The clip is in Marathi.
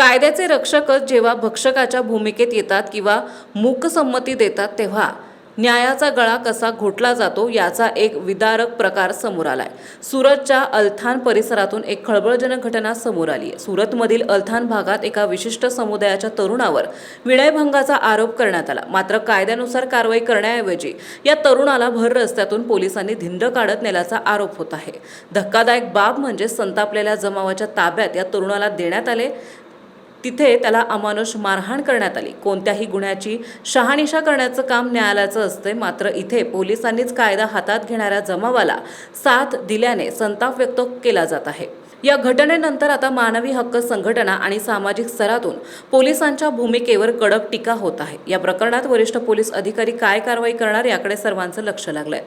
कायद्याचे रक्षकच जेव्हा भक्षकाच्या भूमिकेत येतात किंवा मूकसंमती देतात तेव्हा न्यायाचा गळा कसा घोटला जातो याचा एक विदारक प्रकार समोर आलाय। सुरतच्या अल्थान परिसरातून एक खळबळजनक घटना समोर आली आहे। सुरतमधील अल्थान भागात एका विशिष्ट समुदायाच्या तरुणावर विनयभंगाचा आरोप करण्यात आला। मात्र कायद्यानुसार कारवाई करण्याऐवजी या तरुणाला भर रस्त्यातून पोलिसांनी धिंड काढत नेल्याचा आरोप होत आहे। धक्कादायक बाब म्हणजे संतापलेल्या जमावाच्या ताब्यात या तरुणाला देण्यात आले। तिथे त्याला अमानुष मारहाण करण्यात आली। कोणत्याही गुन्ह्याची शहानिशा करण्याचं काम न्यायालयाचं असते, मात्र इथे पोलिसांनीच कायदा हातात घेणाऱ्या जमावाला साथ दिल्याने संताप व्यक्त केला जात आहे। या घटनेनंतर आता मानवी हक्क संघटना आणि सामाजिक स्तरातून पोलिसांच्या भूमिकेवर कडक टीका होत आहे। या प्रकरणात वरिष्ठ पोलीस अधिकारी काय कारवाई करणार याकडे सर्वांचं लक्ष लागलंय।